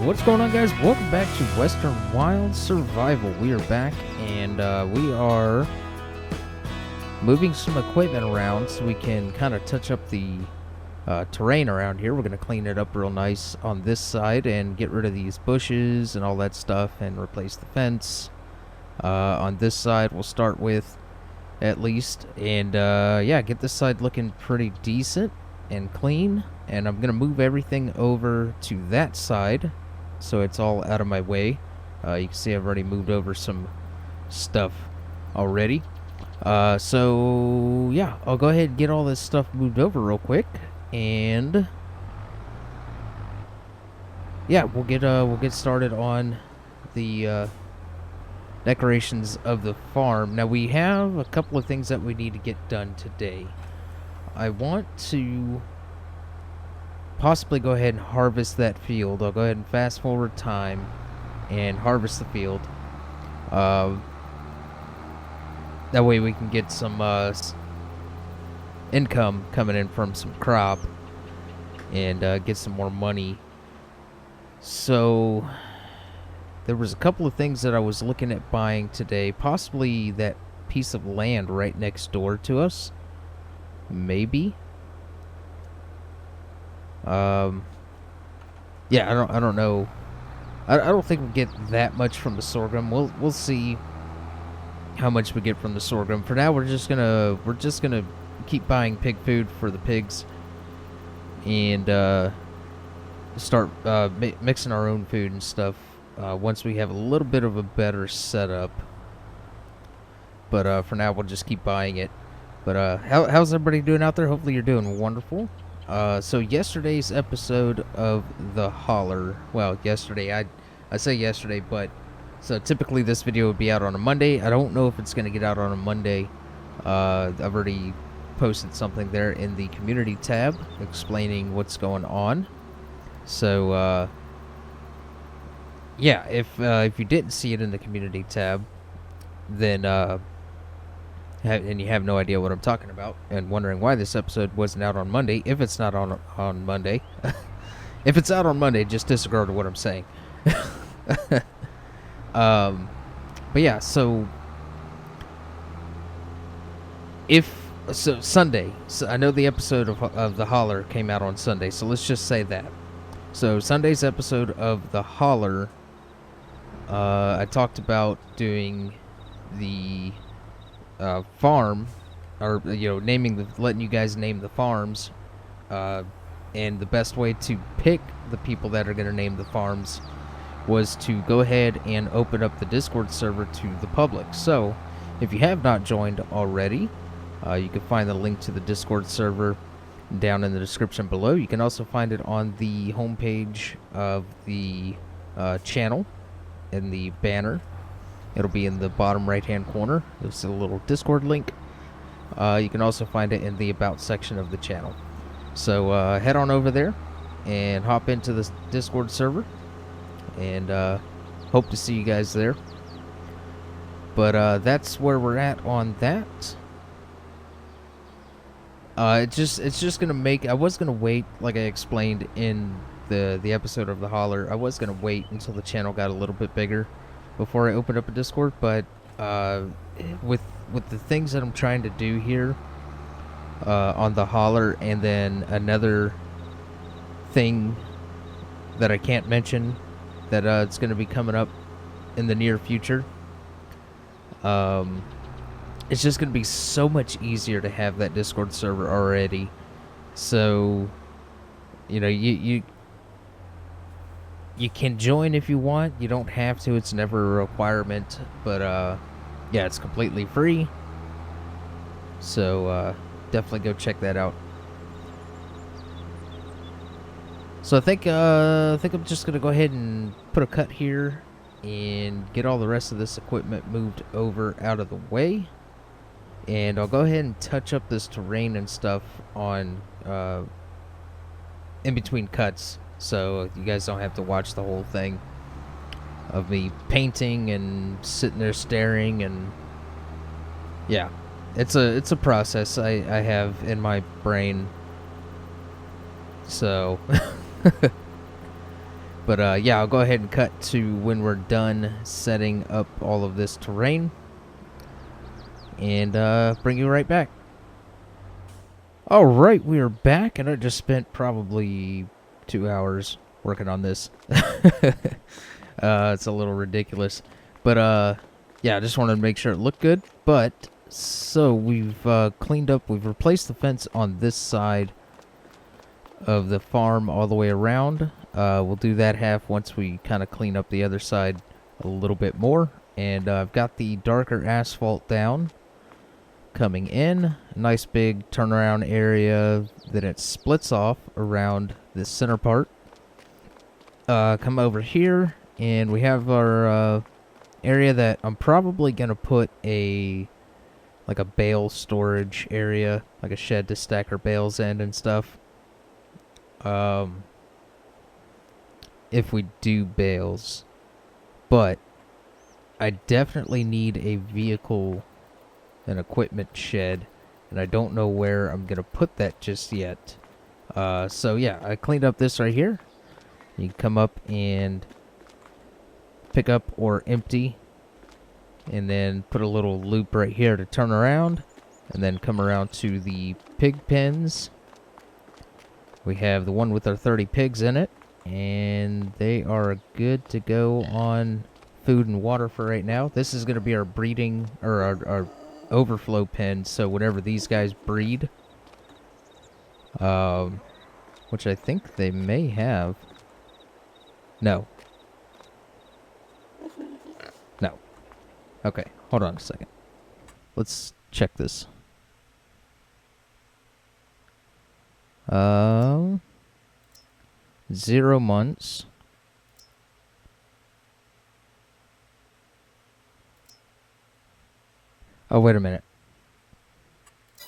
What's going on, guys? Welcome back to Western Wild Survival. We are back, and we are moving some equipment around so we can kind of touch up the terrain around here. We're going to clean it up real nice on this side and get rid of these bushes and all that stuff and replace the fence. On this side, we'll start with at least, and yeah, get this side looking pretty decent and clean. And I'm going to move everything over to that side so it's all out of my way. You can see I've already moved over some stuff already. So yeah, I'll go ahead and get all this stuff moved over real quick, and yeah, we'll get started on the decorations of the farm. Now we have a couple of things that we need to get done today. I want to possibly go ahead and harvest that field. I'll go ahead and fast forward time and harvest the field. That way we can get some income coming in from some crop and get some more money. So there was a couple of things that I was looking at buying today. Possibly that piece of land right next door to us. Maybe. Yeah, I don't know. I don't think we'll get that much from the sorghum. We'll see how much we get from the sorghum. For now, we're just gonna keep buying pig food for the pigs and start mixing our own food and stuff once we have a little bit of a better setup. But for now, we'll just keep buying it. But how's everybody doing out there? Hopefully you're doing wonderful. So yesterday's episode of The Holler, well, yesterday, I say yesterday, but so typically this video would be out on a Monday. I don't know if it's going to get out on a Monday. I've already posted something there in the community tab explaining what's going on. So, yeah, if you didn't see it in the community tab, then, and you have no idea what I'm talking about and wondering why this episode wasn't out on Monday, if it's not on Monday, if it's out on Monday, just disregard what I'm saying. But yeah, so Sunday, so I know the episode of The Holler came out on Sunday, so let's just say that. So Sunday's episode of The Holler, I talked about doing the farm, or letting you guys name the farms, and the best way to pick the people that are going to name the farms was to go ahead and open up the Discord server to the public. So if you have not joined already, you can find the link to the Discord server down in the description below. You can also find it on the homepage of the channel in the banner. It'll be in the bottom right-hand corner. There's a little Discord link. You can also find it in the About section of the channel. So head on over there and hop into the Discord server. And hope to see you guys there. But that's where we're at on that. It's just gonna make. I was gonna wait, like I explained in the episode of The Holler. I was gonna wait until the channel got a little bit bigger before I opened up a Discord, but with the things that I'm trying to do here on The Holler, and then another thing that I can't mention that it's going to be coming up in the near future, it's just going to be so much easier to have that Discord server already. So, you can join if you want. You don't have to. It's never a requirement. But, yeah, it's completely free. So, definitely go check that out. So I think I'm just going to go ahead and put a cut here and get all the rest of this equipment moved over out of the way. And I'll go ahead and touch up this terrain and stuff on in between cuts, so you guys don't have to watch the whole thing of me painting and sitting there staring. And yeah, it's a process I have in my brain. So But yeah, I'll go ahead and cut to when we're done setting up all of this terrain, and bring you right back. Alright, we are back, and I just spent probably 2 hours working on this. It's a little ridiculous. But yeah, I just wanted to make sure it looked good. But, so we've cleaned up, we've replaced the fence on this side of the farm all the way around. We'll do that half once we kind of clean up the other side a little bit more. And I've got the darker asphalt down. Coming in, a nice big turnaround area that it splits off around this center part. Come over here, and we have our area that I'm probably gonna put like a bale storage area, like a shed to stack our bales in and stuff. If we do bales, but I definitely need a vehicle, an equipment shed, and I don't know where I'm gonna put that just yet. So yeah, I cleaned up this right here. You can come up and pick up or empty, and then put a little loop right here to turn around, and then come around to the pig pens. We have the one with our 30 pigs in it, and they are good to go on food and water for right now. This is going to be our breeding, or our overflow pen, so whenever these guys breed, which I think they may have. No. Okay, hold on a second. Let's check this. 0 months. Oh, wait a minute.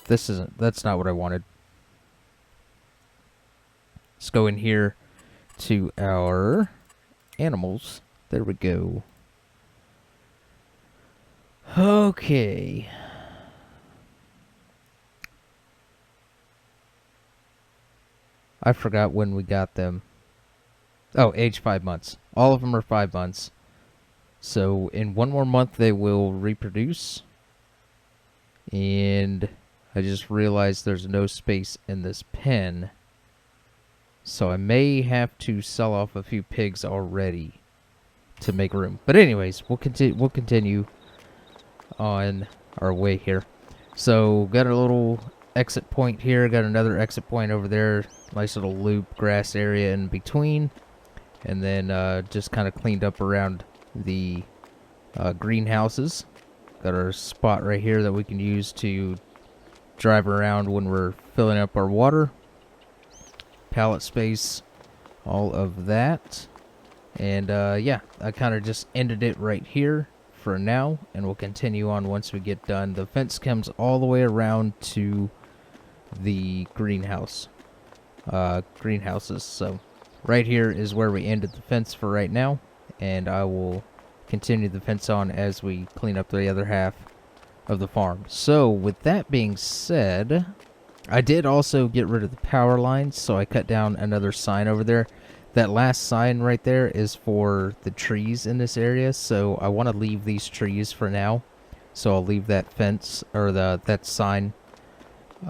That's not what I wanted. Let's go in here to our animals. There we go. Okay. I forgot when we got them. Oh, age 5 months. All of them are 5 months. So in 1 more month they will reproduce. And I just realized there's no space in this pen. So I may have to sell off a few pigs already to make room. But anyways, we'll continue on our way here. So got a little exit point here, got another exit point over there, nice little loop grass area in between, and then just kind of cleaned up around the greenhouses. Got our spot right here that we can use to drive around when we're filling up our water, pallet space, all of that. And yeah, I kind of just ended it right here for now, and we'll continue on once we get done. The fence comes all the way around to the greenhouses. So right here is where we ended the fence for right now, and I will continue the fence on as we clean up the other half of the farm. So with that being said, I did also get rid of the power lines, so I cut down another sign over there. That last sign right there is for the trees in this area, so I want to leave these trees for now. So I'll leave that fence, or that sign,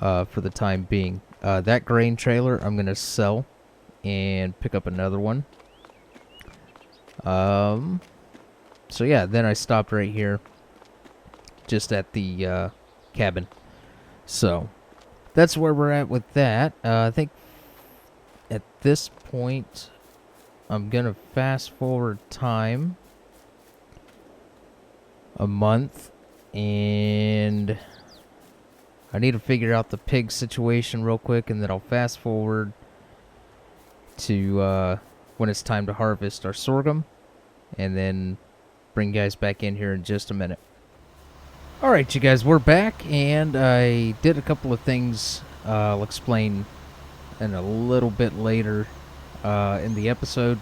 for the time being. That grain trailer I'm going to sell and pick up another one. So yeah, then I stopped right here, just at the cabin. So that's where we're at with that. I think at this point, I'm going to fast forward time a month, and I need to figure out the pig situation real quick, and then I'll fast forward to when it's time to harvest our sorghum, and then bring you guys back in here in just a minute. Alright, you guys, we're back, and I did a couple of things I'll explain in a little bit later in the episode.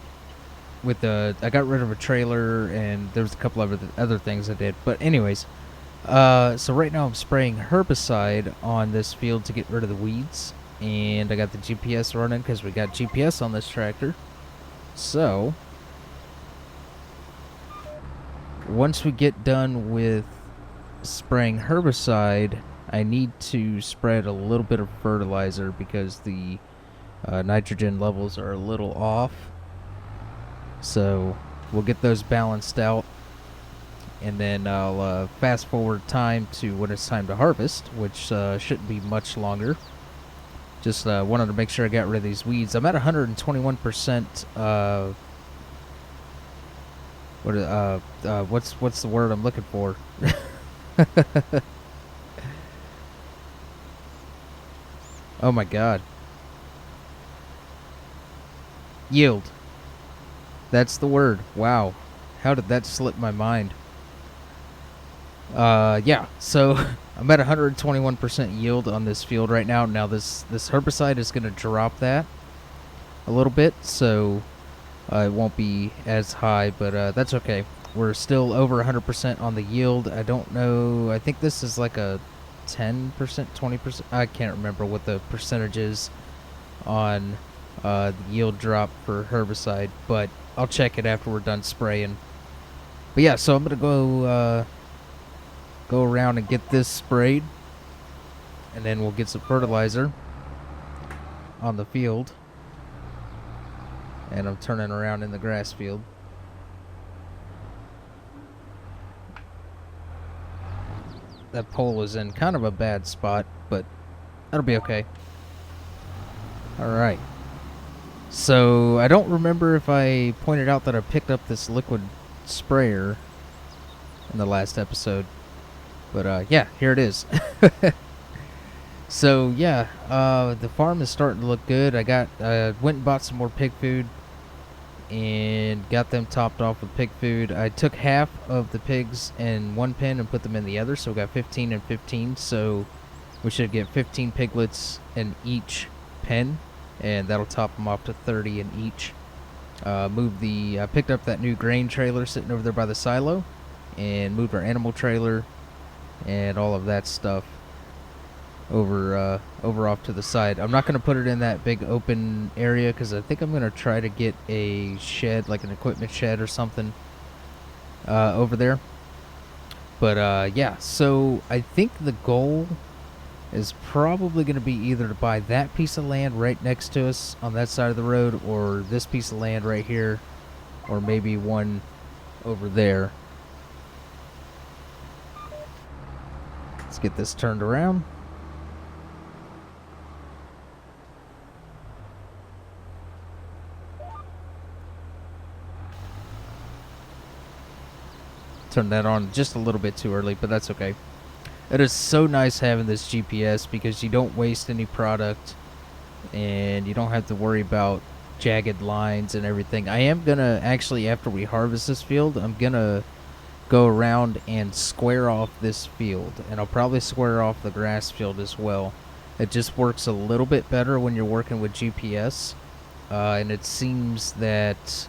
I got rid of a trailer, and there was a couple of other things I did. But anyways, so right now I'm spraying herbicide on this field to get rid of the weeds, and I got the GPS running because we got GPS on this tractor. So, once we get done with spraying herbicide, I need to spread a little bit of fertilizer because the nitrogen levels are a little off. So we'll get those balanced out, and then I'll fast forward time to when it's time to harvest, which shouldn't be much longer. Just wanted to make sure I got rid of these weeds. I'm at 121%. What's the word I'm looking for? Oh my god. Yield. That's the word. Wow. How did that slip my mind? Yeah. So I'm at 121% yield on this field right now. Now this herbicide is going to drop that a little bit, so it won't be as high, but that's okay. We're still over 100% on the yield. I don't know. I think this is like a 10%, 20%. I can't remember what the percentage is on the yield drop for herbicide, but I'll check it after we're done spraying. But yeah, so I'm gonna go around and get this sprayed, and then we'll get some fertilizer on the field. And I'm turning around in the grass field. That pole is in kind of a bad spot, but that'll be okay. Alright. So, I don't remember if I pointed out that I picked up this liquid sprayer in the last episode. But, yeah, here it is. So, yeah, the farm is starting to look good. I went and bought some more pig food and got them topped off with pig food. I took half of the pigs in one pen and put them in the other, so we got 15 and 15. So we should get 15 piglets in each pen, and that'll top them off to 30 in each. I picked up that new grain trailer sitting over there by the silo, and moved our animal trailer and all of that stuff over off to the side. I'm not going to put it in that big open area because I think I'm going to try to get a shed, like an equipment shed or something, over there. But yeah, so I think the goal is probably going to be either to buy that piece of land right next to us on that side of the road, or this piece of land right here, or maybe one over there. Let's get this turned around. Turn that on just a little bit too early, but that's okay. It is so nice having this GPS because you don't waste any product and you don't have to worry about jagged lines and everything. I am gonna actually, after we harvest this field, I'm gonna go around and square off this field, and I'll probably square off the grass field as well. It just works a little bit better when you're working with GPS, and it seems that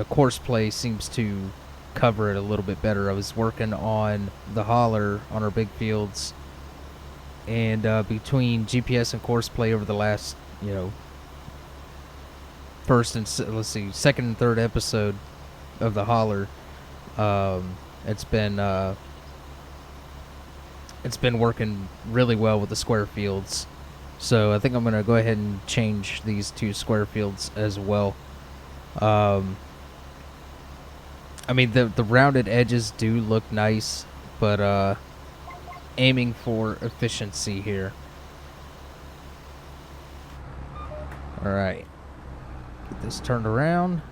course play seems to cover it a little bit better. I was working on the holler on our big fields, and between GPS and course play over the last, second and third episode of the holler, it's been working really well with the square fields. So I think I'm gonna go ahead and change these two square fields as well. I mean, the rounded edges do look nice, but aiming for efficiency here. Alright. Get this turned around.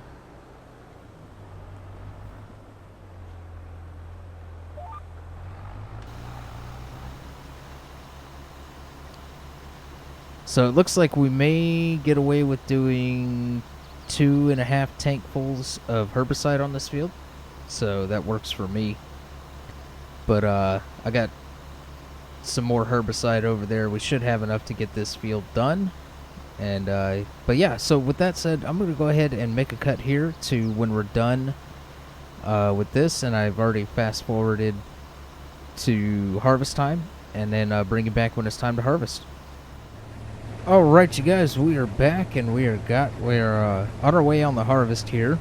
So it looks like we may get away with doing 2.5 tankfuls of herbicide on this field, so that works for me. But I got some more herbicide over there. We should have enough to get this field done. And but yeah, so with that said, I'm going to go ahead and make a cut here to when we're done with this, and I've already fast forwarded to harvest time, and then bring it back when it's time to harvest. All right, you guys, we are back, and we're on our way on the harvest here.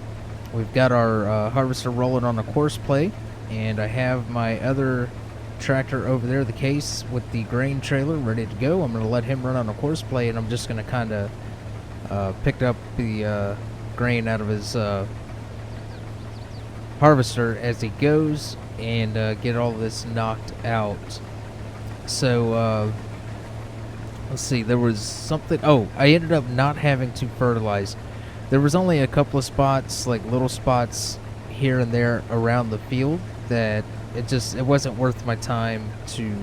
We've got our harvester rolling on a course play, and I have my other tractor over there, the case with the grain trailer, ready to go. I'm going to let him run on a course play, and I'm just going to kind of pick up the grain out of his harvester as he goes and get all this knocked out. So, let's see, there was something. Oh, I ended up not having to fertilize. There was only a couple of spots, like little spots here and there around the field, that it wasn't worth my time to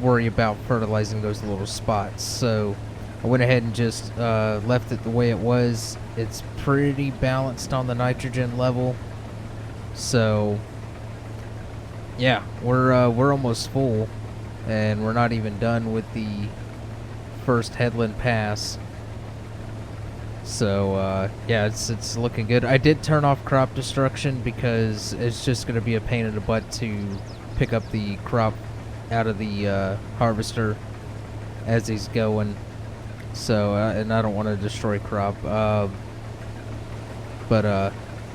worry about fertilizing those little spots. So I went ahead and just left it the way it was. It's pretty balanced on the nitrogen level. So yeah, we're almost full, and we're not even done with the first headland pass. So yeah, it's looking good. I did turn off crop destruction because it's just going to be a pain in the butt to pick up the crop out of the harvester as he's going. So and I don't want to destroy crop. But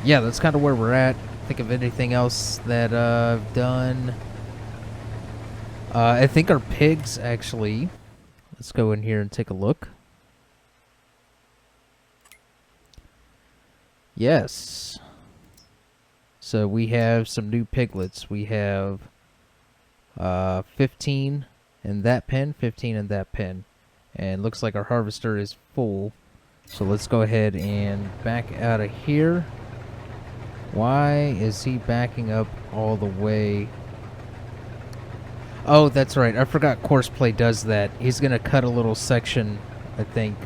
yeah, that's kind of where we're at. Think of anything else that I've done. I think our pigs, actually. Let's go in here and take a look. Yes. So we have some new piglets. We have 15 in that pen, 15 in that pen. And looks like our harvester is full. So let's go ahead and back out of here. Why is he backing up all the way? Oh, that's right. I forgot course play does that. He's going to cut a little section, I think.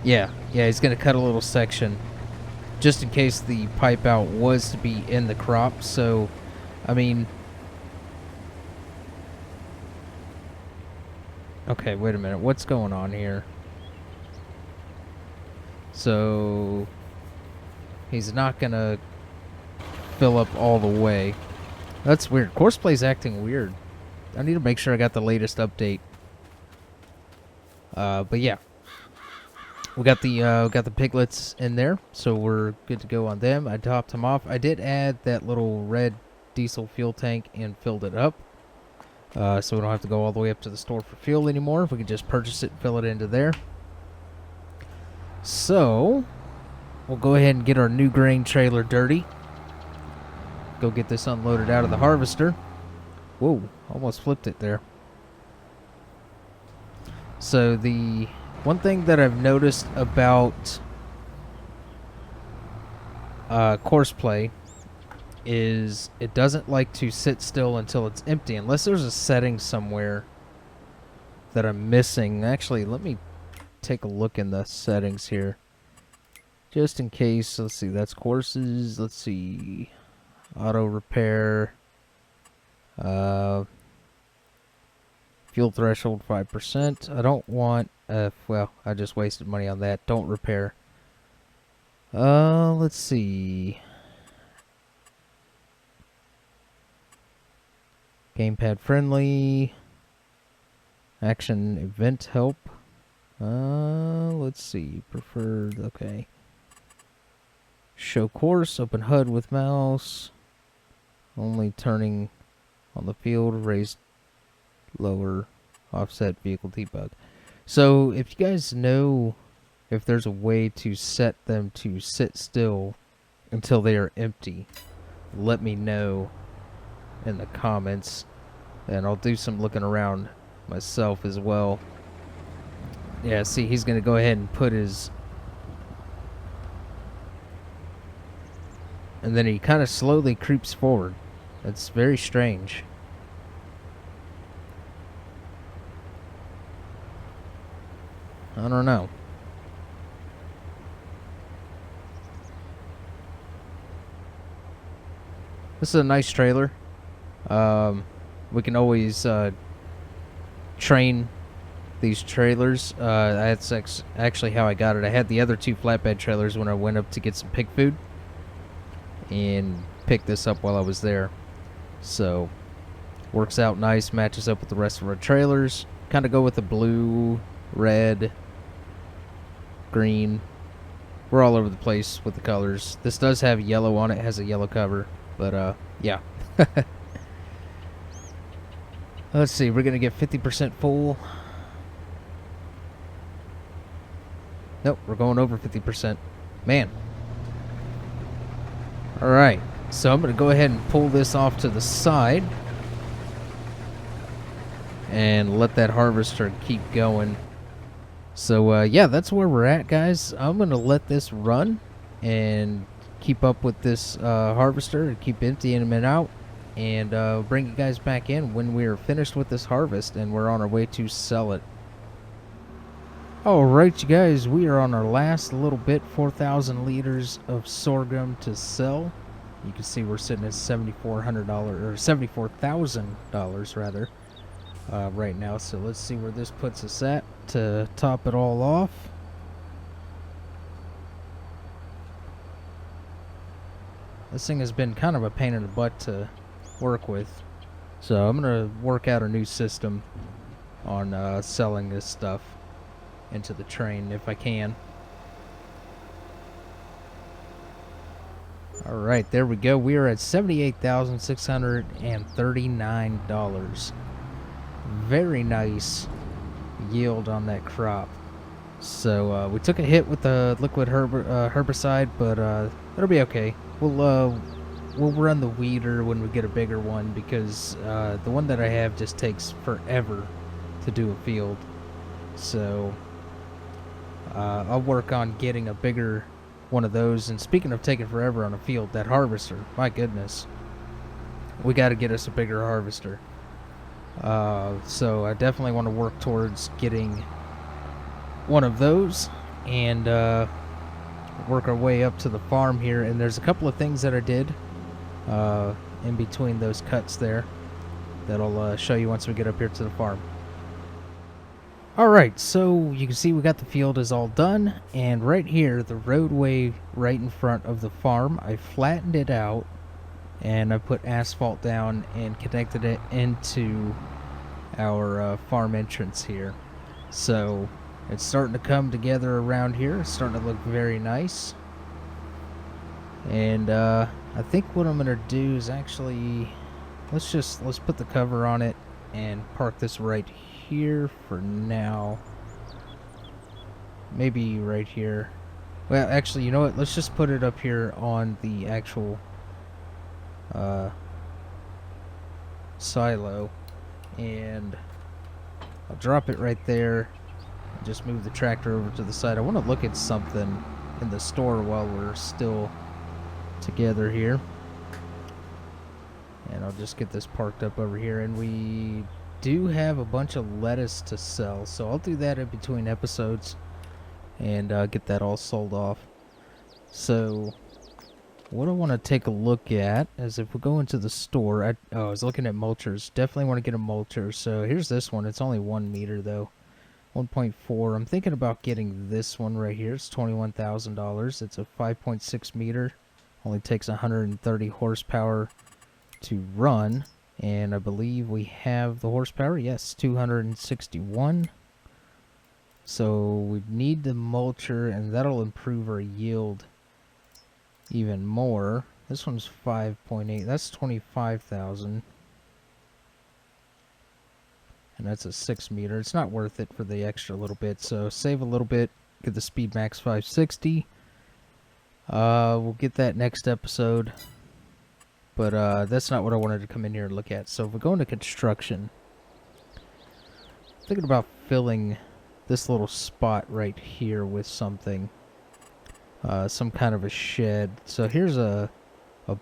Yeah, he's going to cut a little section just in case the pipe out was to be in the crop. So, I mean... Okay, wait a minute. What's going on here? So, he's not going to fill up all the way. That's weird. Course play's acting weird. I need to make sure I got the latest update. But yeah. We got the piglets in there, so we're good to go on them. I topped them off. I did add that little red diesel fuel tank and filled it up, so we don't have to go all the way up to the store for fuel anymore. We can just purchase it and fill it into there. So we'll go ahead and get our new grain trailer dirty. Go get this unloaded out of the harvester. Whoa, almost flipped it there. So the one thing that I've noticed about course play is it doesn't like to sit still until it's empty, unless there's a setting somewhere that I'm missing. Actually, let me take a look in the settings here, just in case. Let's see, that's courses. Let's see, auto repair, fuel threshold 5%. I don't want well, I just wasted money on that. Don't repair. Let's see. Gamepad friendly. Action event help. Let's see. Preferred. Okay. Show course. Open HUD with mouse. Only turning on the field. Raised lower offset vehicle debug. So if you guys know if there's a way to set them to sit still until they are empty, let me know in the comments, and I'll do some looking around myself as well. Yeah, see, he's gonna go ahead and put his, and then he kind of slowly creeps forward. That's very strange. I don't know. This is a nice trailer. We can always train these trailers. That's actually how I got it. I had the other two flatbed trailers when I went up to get some pig food, and picked this up while I was there. So Works out nice, matches up with the rest of our trailers. Kind of go with the blue, red, green. We're all over the place with the colors. This does have yellow on it, has a yellow cover, but yeah. Let's see, we're gonna get 50% full. Nope, we're going over 50%. Man. Alright, so I'm gonna go ahead and pull this off to the side and let that harvester keep going. So yeah, that's where we're at, guys. I'm gonna let this run and keep up with this harvester and keep emptying them out, and bring you guys back in when we're finished with this harvest and we're on our way to sell it. Alright, you guys, we are on our last little bit, 4,000 liters of sorghum to sell. You can see we're sitting at $7,400 or $74,000 rather. Right now, so let's see where this puts us at to top it all off. This thing has been kind of a pain in the butt to work with, so I'm gonna work out a new system on selling this stuff into the train if I can. Alright, there we go. We are at $78,639. Very nice yield on that crop. So we took a hit with the liquid herbicide, but it'll be okay. We'll run the weeder when we get a bigger one, because the one that I have just takes forever to do a field. So I'll work on getting a bigger one of those. And speaking of taking forever on a field, that harvester, my goodness, we got to get us a bigger harvester. So I definitely want to work towards getting one of those and work our way up to the farm here. And there's a couple of things that I did in between those cuts there that I'll show you once we get up here to the farm. Alright, so you can see we got the field is all done, and right here, the roadway right in front of the farm, I flattened it out and I put asphalt down and connected it into our farm entrance here. So it's starting to come together around here. It's starting to look very nice. And I think what I'm gonna do is actually let's put the cover on it and park this right here for now. Maybe right here. Well, actually, you know what? Let's just put it up here on the actual silo, and I'll drop it right there and just move the tractor over to the side. I want to look at something in the store while we're still together here, and I'll just get this parked up over here. And we do have a bunch of lettuce to sell, so I'll do that in between episodes and get that all sold off. So what I want to take a look at is, if we go into the store, I was looking at mulchers. Definitely want to get a mulcher. So here's this one. It's only 1 meter though, 1.4. I'm thinking about getting this one right here. It's $21,000. It's a 5.6 meter. Only takes 130 horsepower to run, and I believe we have the horsepower. Yes, 261. So we need the mulcher, and that'll improve our yield even more. This one's 5.8. That's 25,000, and that's a 6 meter. It's not worth it for the extra little bit, so save a little bit, get the Speed Max 560. We'll get that next episode, but that's not what I wanted to come in here and look at. So if we go into construction, I'm thinking about filling this little spot right here with something, some kind of a shed. So here's a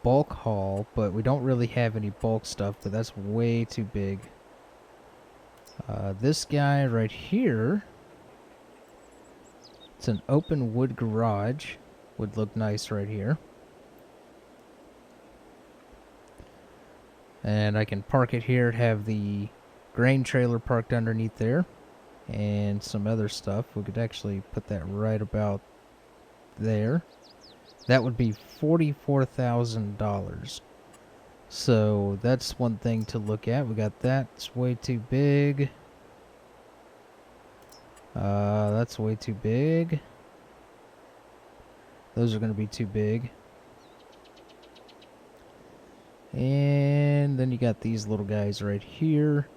bulk haul, but we don't really have any bulk stuff, but that's way too big. This guy right here, it's an open wood garage, would look nice right here. And I can park it here, have the grain trailer parked underneath there, and some other stuff. We could actually put that right about there. That would be $44,000. So that's one thing to look at. We got that. It's way too big. That's way too big. Those are going to be too big. And then you got these little guys right here.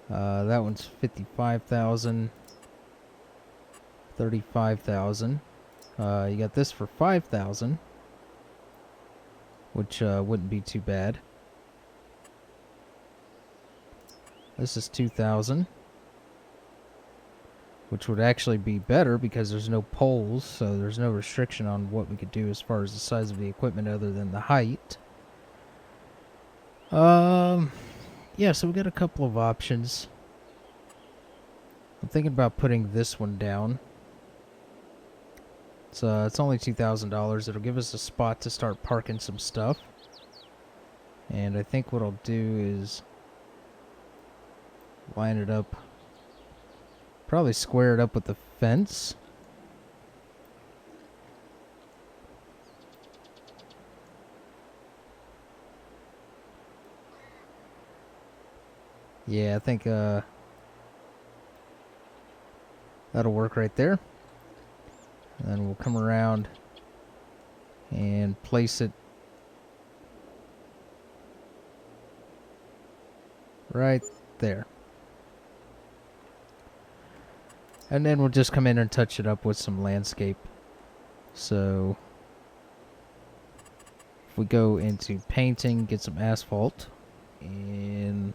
That one's 55,000. 35,000. You got this for 5,000, which wouldn't be too bad. This is 2,000, which would actually be better because there's no poles, so there's no restriction on what we could do as far as the size of the equipment other than the height. Yeah, so we got a couple of options. I'm thinking about putting this one down. It's only $2,000. It'll give us a spot to start parking some stuff. And I think what I'll do is line it up, probably square it up with the fence. Yeah, I think that'll work right there. And then we'll come around and place it right there. And then we'll just come in and touch it up with some landscape. So if we go into painting, get some asphalt, and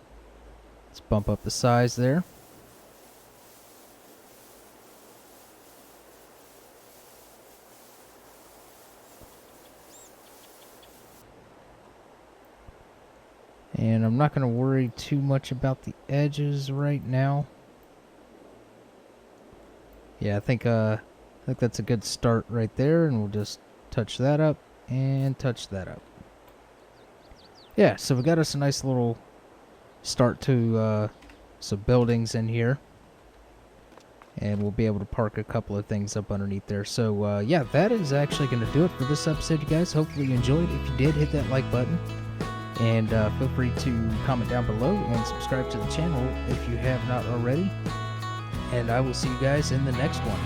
let's bump up the size there. And I'm not going to worry too much about the edges right now. Yeah, I think that's a good start right there, and we'll just touch that up and touch that up. Yeah, so we got us a nice little start to some buildings in here, and we'll be able to park a couple of things up underneath there. So yeah, that is actually going to do it for this episode, you guys. Hopefully you enjoyed. If you did, hit that like button. And feel free to comment down below and subscribe to the channel if you have not already. And I will see you guys in the next one.